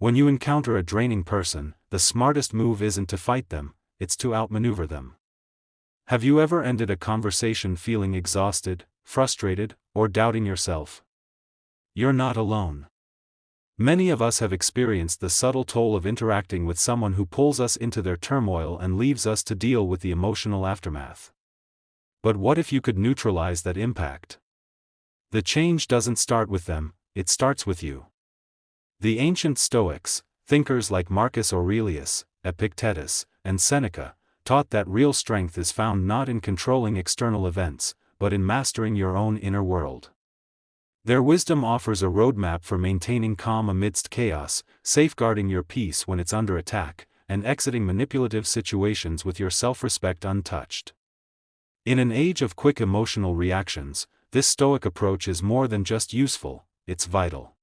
When you encounter a draining person, the smartest move isn't to fight them, it's to outmaneuver them. Have you ever ended a conversation feeling exhausted, frustrated, or doubting yourself? You're not alone. Many of us have experienced the subtle toll of interacting with someone who pulls us into their turmoil and leaves us to deal with the emotional aftermath. But what if you could neutralize that impact? The change doesn't start with them, it starts with you. The ancient Stoics, thinkers like Marcus Aurelius, Epictetus, and Seneca, taught that real strength is found not in controlling external events, but in mastering your own inner world. Their wisdom offers a roadmap for maintaining calm amidst chaos, safeguarding your peace when it's under attack, and exiting manipulative situations with your self-respect untouched. In an age of quick emotional reactions, this Stoic approach is more than just useful, it's vital.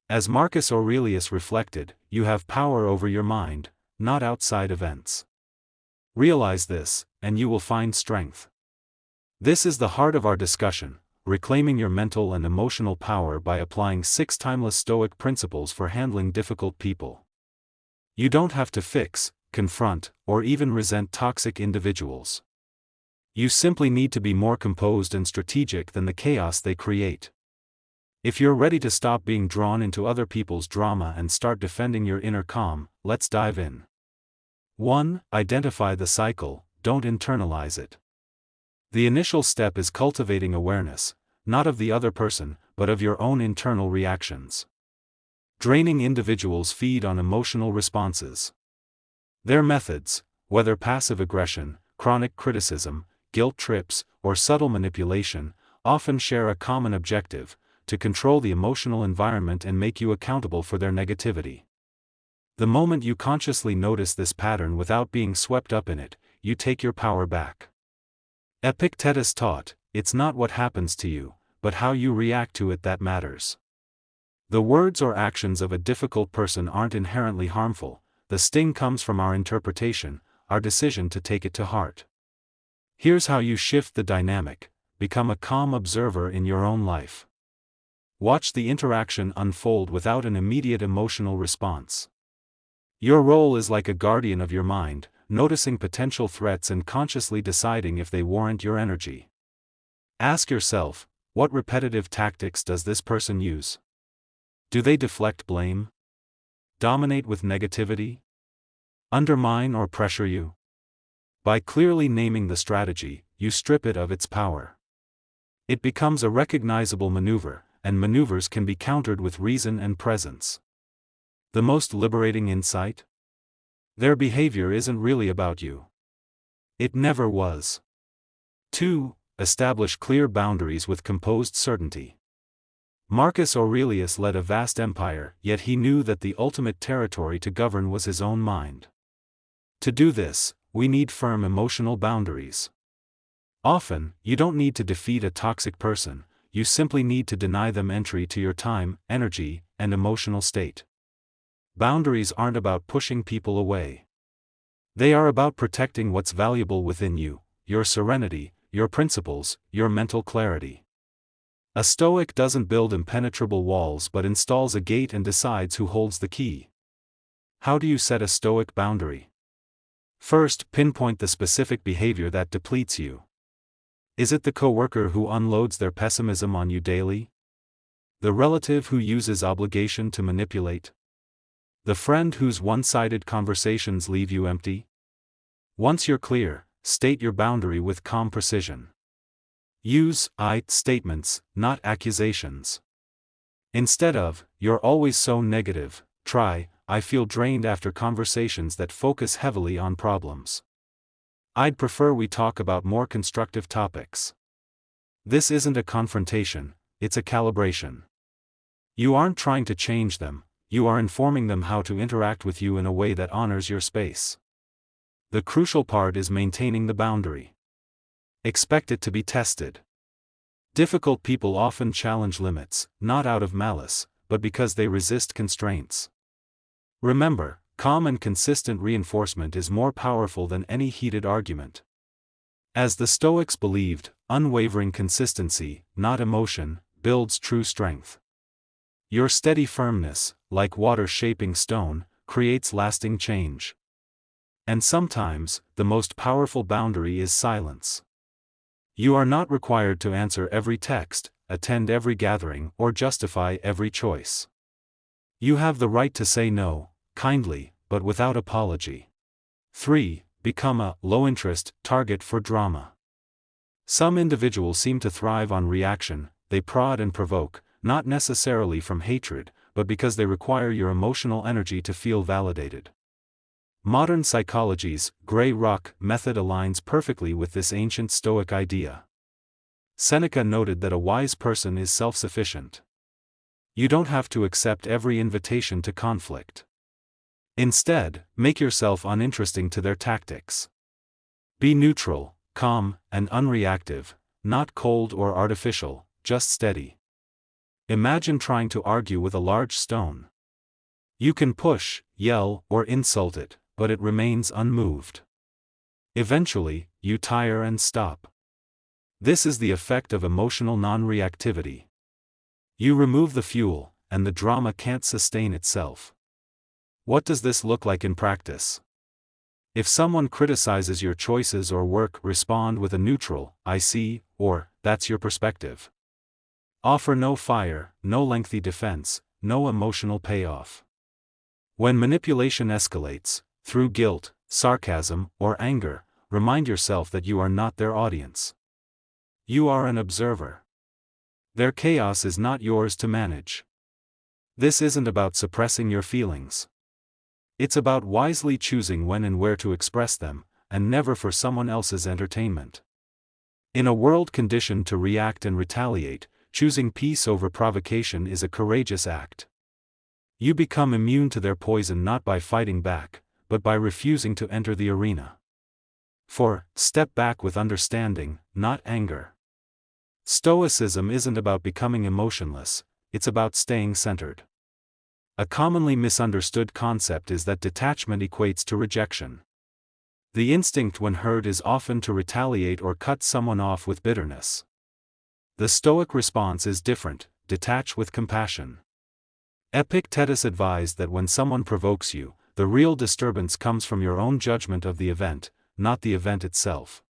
As Marcus Aurelius reflected, you have power over your mind, not outside events. Realize this, and you will find strength. This is the heart of our discussion, reclaiming your mental and emotional power by applying 6 timeless Stoic principles for handling difficult people. You don't have to fix, confront, or even resent toxic individuals. You simply need to be more composed and strategic than the chaos they create. If you're ready to stop being drawn into other people's drama and start defending your inner calm, let's dive in. 1. Identify the cycle, don't internalize it. The initial step is cultivating awareness, not of the other person, but of your own internal reactions. Draining individuals feed on emotional responses. Their methods, whether passive aggression, chronic criticism, guilt trips, or subtle manipulation, often share a common objective: to control the emotional environment and make you accountable for their negativity. The moment you consciously notice this pattern without being swept up in it, you take your power back. Epictetus taught, it's not what happens to you, but how you react to it that matters. The words or actions of a difficult person aren't inherently harmful, the sting comes from our interpretation, our decision to take it to heart. Here's how you shift the dynamic: become a calm observer in your own life. Watch the interaction unfold without an immediate emotional response. Your role is like a guardian of your mind, noticing potential threats and consciously deciding if they warrant your energy. Ask yourself, what repetitive tactics does this person use? Do they deflect blame? Dominate with negativity? Undermine or pressure you? By clearly naming the strategy, you strip it of its power. It becomes a recognizable maneuver, and maneuvers can be countered with reason and presence. The most liberating insight? Their behavior isn't really about you. It never was. 2. Establish clear boundaries with composed certainty. Marcus Aurelius led a vast empire, yet he knew that the ultimate territory to govern was his own mind. To do this, we need firm emotional boundaries. Often, you don't need to defeat a toxic person, you simply need to deny them entry to your time, energy, and emotional state. Boundaries aren't about pushing people away. They are about protecting what's valuable within you: your serenity, your principles, your mental clarity. A Stoic doesn't build impenetrable walls but installs a gate and decides who holds the key. How do you set a Stoic boundary? First, pinpoint the specific behavior that depletes you. Is it the coworker who unloads their pessimism on you daily? The relative who uses obligation to manipulate? The friend whose one-sided conversations leave you empty? Once you're clear, state your boundary with calm precision. Use "I" statements, not accusations. Instead of, "You're always so negative," try, "I feel drained after conversations that focus heavily on problems. I'd prefer we talk about more constructive topics." This isn't a confrontation, it's a calibration. You aren't trying to change them, you are informing them how to interact with you in a way that honors your space. The crucial part is maintaining the boundary. Expect it to be tested. Difficult people often challenge limits, not out of malice, but because they resist constraints. Remember, calm and consistent reinforcement is more powerful than any heated argument. As the Stoics believed, unwavering consistency, not emotion, builds true strength. Your steady firmness, like water shaping stone, creates lasting change. And sometimes, the most powerful boundary is silence. You are not required to answer every text, attend every gathering, or justify every choice. You have the right to say no, kindly, but without apology. 3. Become a low-interest target for drama. Some individuals seem to thrive on reaction. They prod and provoke, not necessarily from hatred, but because they require your emotional energy to feel validated. Modern psychology's gray rock method aligns perfectly with this ancient Stoic idea. Seneca noted that a wise person is self-sufficient. You don't have to accept every invitation to conflict. Instead, make yourself uninteresting to their tactics. Be neutral, calm, and unreactive, not cold or artificial, just steady. Imagine trying to argue with a large stone. You can push, yell, or insult it, but it remains unmoved. Eventually, you tire and stop. This is the effect of emotional non-reactivity. You remove the fuel, and the drama can't sustain itself. What does this look like in practice? If someone criticizes your choices or work, respond with a neutral, "I see," or "That's your perspective." Offer no fire, no lengthy defense, no emotional payoff. When manipulation escalates, through guilt, sarcasm, or anger, remind yourself that you are not their audience. You are an observer. Their chaos is not yours to manage. This isn't about suppressing your feelings. It's about wisely choosing when and where to express them, and never for someone else's entertainment. In a world conditioned to react and retaliate, choosing peace over provocation is a courageous act. You become immune to their poison not by fighting back, but by refusing to enter the arena. 4. Step back with understanding, not anger. Stoicism isn't about becoming emotionless, it's about staying centered. A commonly misunderstood concept is that detachment equates to rejection. The instinct when hurt is often to retaliate or cut someone off with bitterness. The Stoic response is different: detach with compassion. Epictetus advised that when someone provokes you, the real disturbance comes from your own judgment of the event, not the event itself.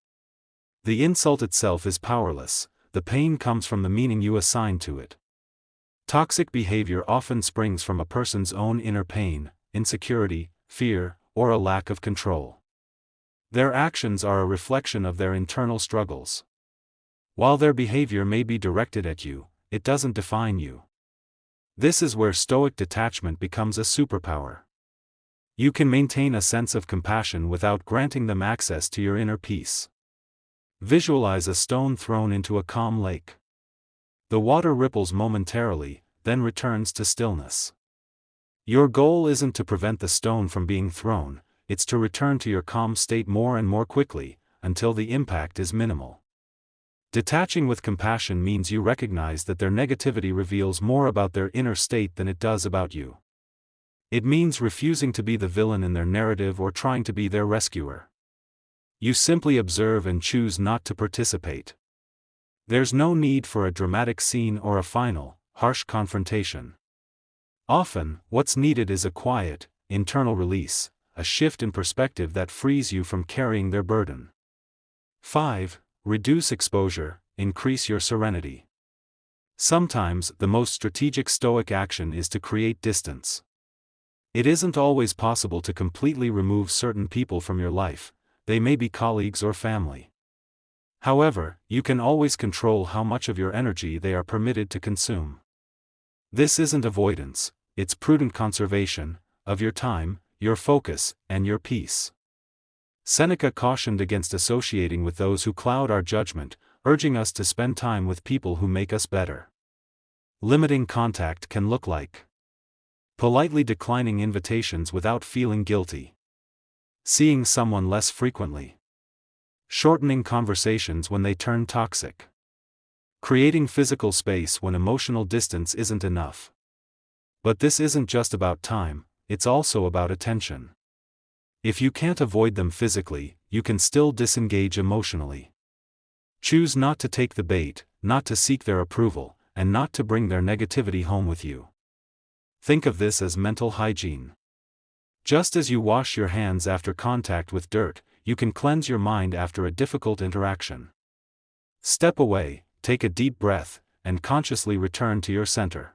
The insult itself is powerless, the pain comes from the meaning you assign to it. Toxic behavior often springs from a person's own inner pain, insecurity, fear, or a lack of control. Their actions are a reflection of their internal struggles. While their behavior may be directed at you, it doesn't define you. This is where Stoic detachment becomes a superpower. You can maintain a sense of compassion without granting them access to your inner peace. Visualize a stone thrown into a calm lake. The water ripples momentarily, then returns to stillness. Your goal isn't to prevent the stone from being thrown, it's to return to your calm state more and more quickly, until the impact is minimal. Detaching with compassion means you recognize that their negativity reveals more about their inner state than it does about you. It means refusing to be the villain in their narrative or trying to be their rescuer. You simply observe and choose not to participate. There's no need for a dramatic scene or a final, harsh confrontation. Often, what's needed is a quiet, internal release, a shift in perspective that frees you from carrying their burden. 5. Reduce exposure, increase your serenity. Sometimes, the most strategic Stoic action is to create distance. It isn't always possible to completely remove certain people from your life, they may be colleagues or family. However, you can always control how much of your energy they are permitted to consume. This isn't avoidance, it's prudent conservation of your time, your focus, and your peace. Seneca cautioned against associating with those who cloud our judgment, urging us to spend time with people who make us better. Limiting contact can look like politely declining invitations without feeling guilty, seeing someone less frequently, shortening conversations when they turn toxic, creating physical space when emotional distance isn't enough. But this isn't just about time, it's also about attention. If you can't avoid them physically, you can still disengage emotionally. Choose not to take the bait, not to seek their approval, and not to bring their negativity home with you. Think of this as mental hygiene. Just as you wash your hands after contact with dirt, you can cleanse your mind after a difficult interaction. Step away, take a deep breath, and consciously return to your center.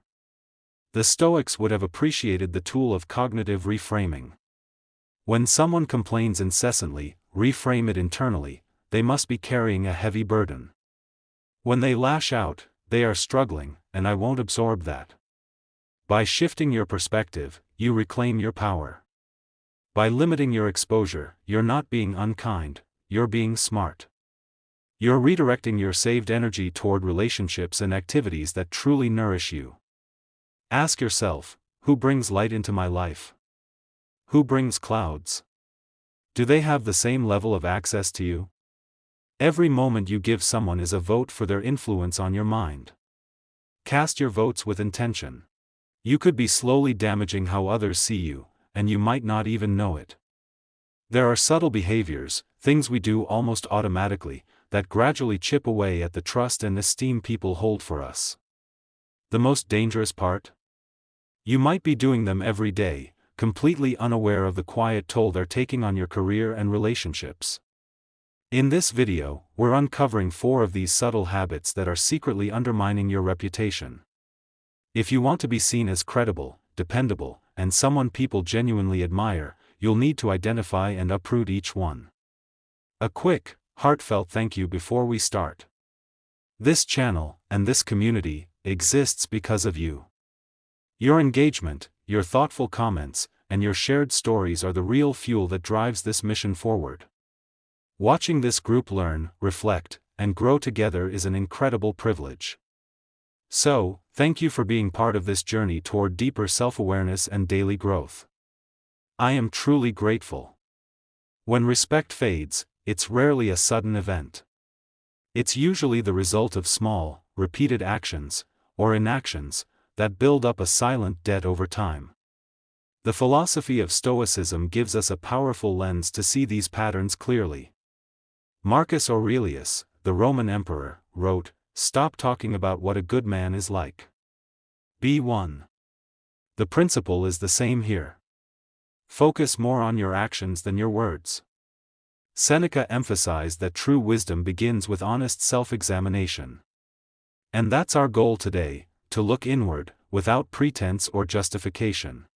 The Stoics would have appreciated the tool of cognitive reframing. When someone complains incessantly, reframe it internally, they must be carrying a heavy burden. When they lash out, they are struggling, and I won't absorb that. By shifting your perspective, you reclaim your power. By limiting your exposure, you're not being unkind, you're being smart. You're redirecting your saved energy toward relationships and activities that truly nourish you. Ask yourself, who brings light into my life? Who brings clouds? Do they have the same level of access to you? Every moment you give someone is a vote for their influence on your mind. Cast your votes with intention. You could be slowly damaging how others see you, and you might not even know it. There are subtle behaviors, things we do almost automatically, that gradually chip away at the trust and esteem people hold for us. The most dangerous part? You might be doing them every day, completely unaware of the quiet toll they're taking on your career and relationships. In this video, we're uncovering 4 of these subtle habits that are secretly undermining your reputation. If you want to be seen as credible, dependable, and someone people genuinely admire, you'll need to identify and uproot each one. A quick, heartfelt thank you before we start. This channel, and this community, exists because of you. Your engagement, your thoughtful comments, and your shared stories are the real fuel that drives this mission forward. Watching this group learn, reflect, and grow together is an incredible privilege. So, thank you for being part of this journey toward deeper self-awareness and daily growth. I am truly grateful. When respect fades, it's rarely a sudden event. It's usually the result of small, repeated actions, or inactions, that build up a silent debt over time. The philosophy of Stoicism gives us a powerful lens to see these patterns clearly. Marcus Aurelius, the Roman emperor, wrote, "Stop talking about what a good man is like. Be one." The principle is the same here. Focus more on your actions than your words. Seneca emphasized that true wisdom begins with honest self-examination. And that's our goal today, to look inward, without pretense or justification.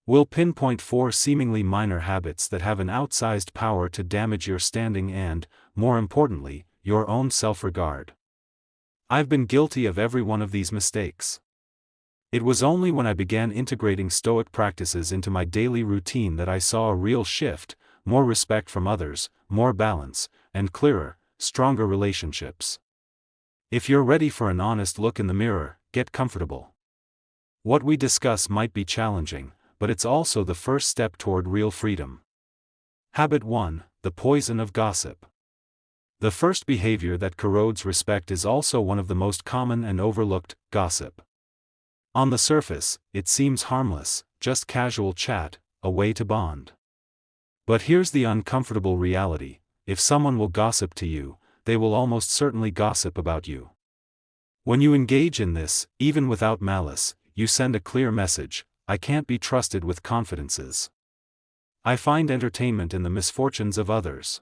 We'll pinpoint 4 seemingly minor habits that have an outsized power to damage your standing and, more importantly, your own self-regard. I've been guilty of every one of these mistakes. It was only when I began integrating Stoic practices into my daily routine that I saw a real shift, more respect from others, more balance, and clearer, stronger relationships. If you're ready for an honest look in the mirror, get comfortable. What we discuss might be challenging, but it's also the first step toward real freedom. Habit 1: The poison of gossip. The first behavior that corrodes respect is also one of the most common and overlooked: gossip. On the surface, it seems harmless, just casual chat, a way to bond. But here's the uncomfortable reality: if someone will gossip to you, they will almost certainly gossip about you. When you engage in this, even without malice, you send a clear message: I can't be trusted with confidences. I find entertainment in the misfortunes of others.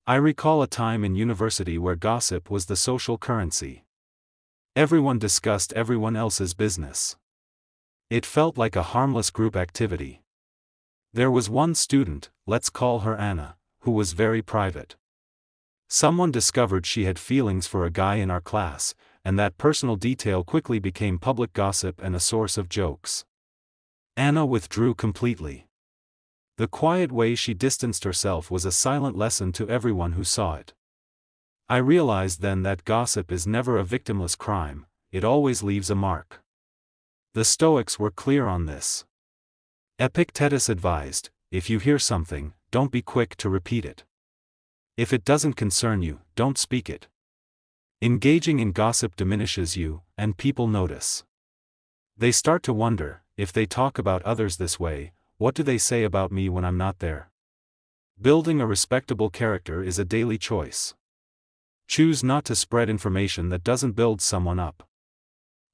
I recall a time in university where gossip was the social currency. Everyone discussed everyone else's business. It felt like a harmless group activity. There was one student, let's call her Anna, who was very private. Someone discovered she had feelings for a guy in our class, and that personal detail quickly became public gossip and a source of jokes. Anna withdrew completely. The quiet way she distanced herself was a silent lesson to everyone who saw it. I realized then that gossip is never a victimless crime, it always leaves a mark. The Stoics were clear on this. Epictetus advised, if you hear something, don't be quick to repeat it. If it doesn't concern you, don't speak it. Engaging in gossip diminishes you, and people notice. They start to wonder, if they talk about others this way, what do they say about me when I'm not there? Building a respectable character is a daily choice. Choose not to spread information that doesn't build someone up.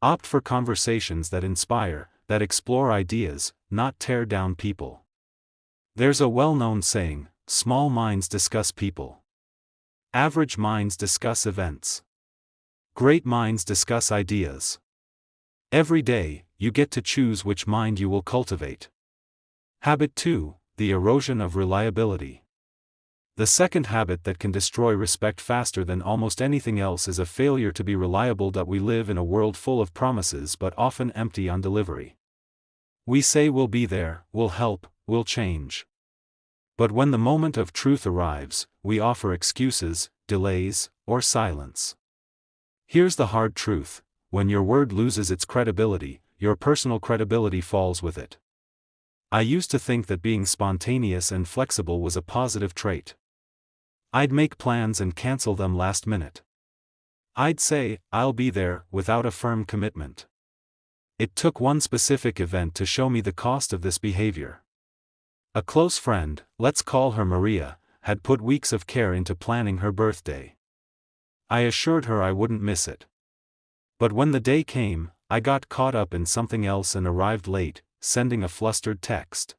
Opt for conversations that inspire, that explore ideas, not tear down people. There's a well-known saying, small minds discuss people. Average minds discuss events. Great minds discuss ideas. Every day, you get to choose which mind you will cultivate. Habit 2, the erosion of reliability. The second habit that can destroy respect faster than almost anything else is a failure to be reliable. We live in a world full of promises but often empty on delivery. We say we'll be there, we'll help, we'll change. But when the moment of truth arrives, we offer excuses, delays, or silence. Here's the hard truth: when your word loses its credibility, your personal credibility falls with it. I used to think that being spontaneous and flexible was a positive trait. I'd make plans and cancel them last minute. I'd say, I'll be there, without a firm commitment. It took one specific event to show me the cost of this behavior. A close friend, let's call her Maria, had put weeks of care into planning her birthday. I assured her I wouldn't miss it. But when the day came, I got caught up in something else and arrived late, sending a flustered text.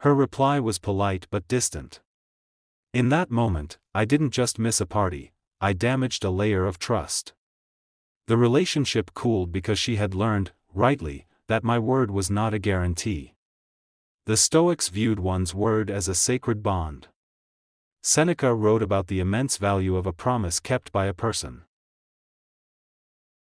Her reply was polite but distant. In that moment, I didn't just miss a party, I damaged a layer of trust. The relationship cooled because she had learned, rightly, that my word was not a guarantee. The Stoics viewed one's word as a sacred bond. Seneca wrote about the immense value of a promise kept by a person.